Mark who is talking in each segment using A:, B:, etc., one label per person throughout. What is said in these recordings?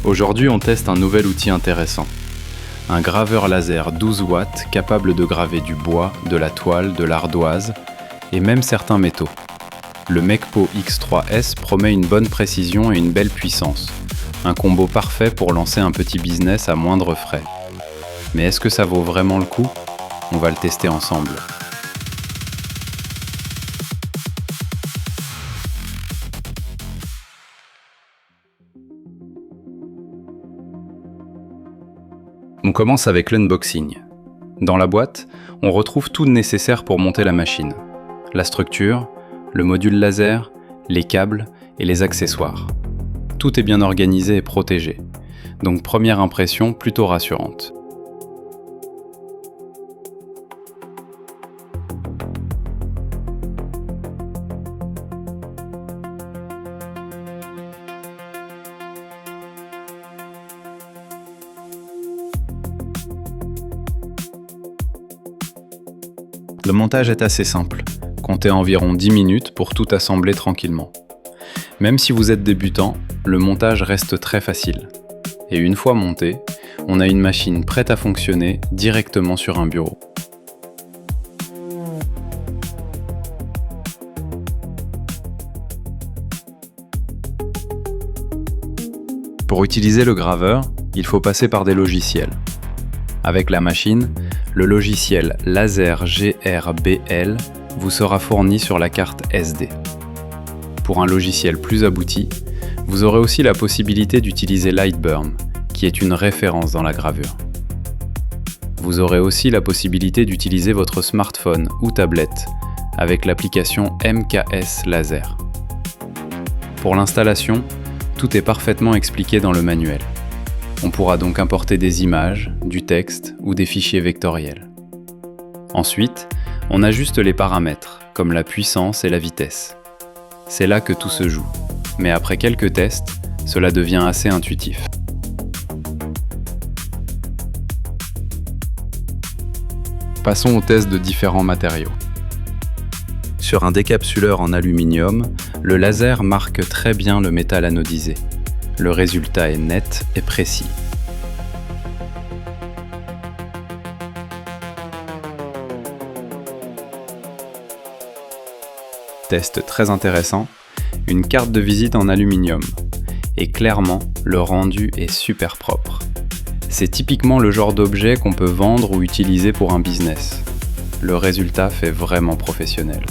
A: Aujourd'hui, on teste un nouvel outil intéressant. Un graveur laser 12 watts capable de graver du bois, de la toile, de l'ardoise et même certains métaux. Le Mecpo X3S promet une bonne précision et une belle puissance. Un combo parfait pour lancer un petit business à moindre frais. Mais est-ce que ça vaut vraiment le coup ? On va le tester ensemble. On commence avec l'unboxing. Dans la boîte, on retrouve tout le nécessaire pour monter la machine. La structure, le module laser, les câbles et les accessoires. Tout est bien organisé et protégé. Donc première impression plutôt rassurante. Le montage est assez simple, comptez environ 10 minutes pour tout assembler tranquillement. Même si vous êtes débutant, le montage reste très facile. Et une fois monté, on a une machine prête à fonctionner directement sur un bureau. Pour utiliser le graveur, il faut passer par des logiciels. Avec la machine, le logiciel Laser GRBL vous sera fourni sur la carte SD. Pour un logiciel plus abouti, vous aurez aussi la possibilité d'utiliser Lightburn, qui est une référence dans la gravure. Vous aurez aussi la possibilité d'utiliser votre smartphone ou tablette avec l'application MKS Laser. Pour l'installation, tout est parfaitement expliqué dans le manuel. On pourra donc importer des images, du texte ou des fichiers vectoriels. Ensuite, on ajuste les paramètres, comme la puissance et la vitesse. C'est là que tout se joue, mais après quelques tests, cela devient assez intuitif. Passons au test de différents matériaux. Sur un décapsuleur en aluminium, le laser marque très bien le métal anodisé. Le résultat est net et précis. Test très intéressant, une carte de visite en aluminium. Et clairement, le rendu est super propre. C'est typiquement le genre d'objet qu'on peut vendre ou utiliser pour un business. Le résultat fait vraiment professionnel.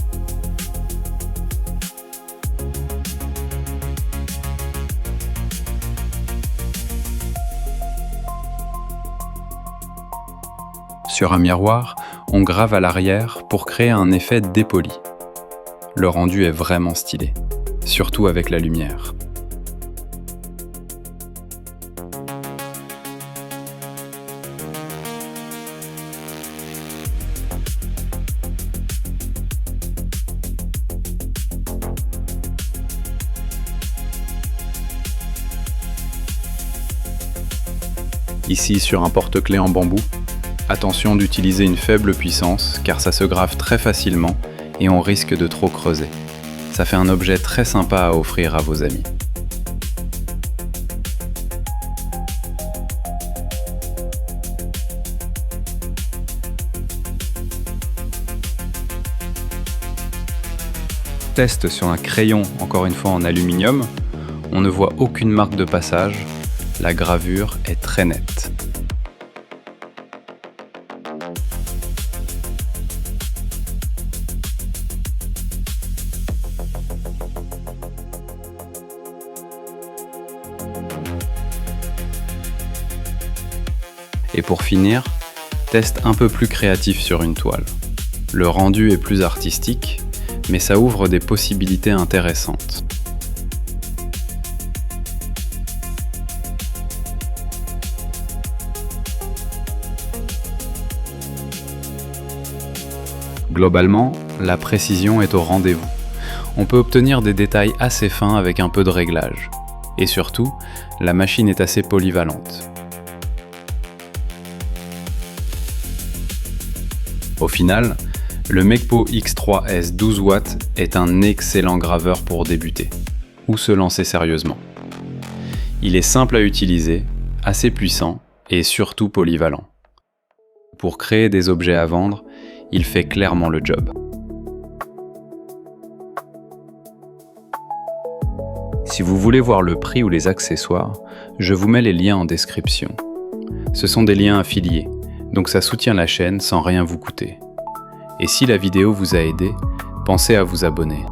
A: Sur un miroir, on grave à l'arrière pour créer un effet dépoli. Le rendu est vraiment stylé, surtout avec la lumière. Ici sur un porte-clés en bambou, attention d'utiliser une faible puissance car ça se grave très facilement et on risque de trop creuser. Ça fait un objet très sympa à offrir à vos amis. Test sur un crayon, encore une fois en aluminium, on ne voit aucune marque de passage, la gravure est très nette. Et pour finir, test un peu plus créatif sur une toile. Le rendu est plus artistique, mais ça ouvre des possibilités intéressantes. Globalement, la précision est au rendez-vous. On peut obtenir des détails assez fins avec un peu de réglage. Et surtout, la machine est assez polyvalente. Au final, le Mecpo X3S 12 watts est un excellent graveur pour débuter, ou se lancer sérieusement. Il est simple à utiliser, assez puissant et surtout polyvalent. Pour créer des objets à vendre, il fait clairement le job. Si vous voulez voir le prix ou les accessoires, je vous mets les liens en description. Ce sont des liens affiliés, donc ça soutient la chaîne sans rien vous coûter. Et si la vidéo vous a aidé, pensez à vous abonner.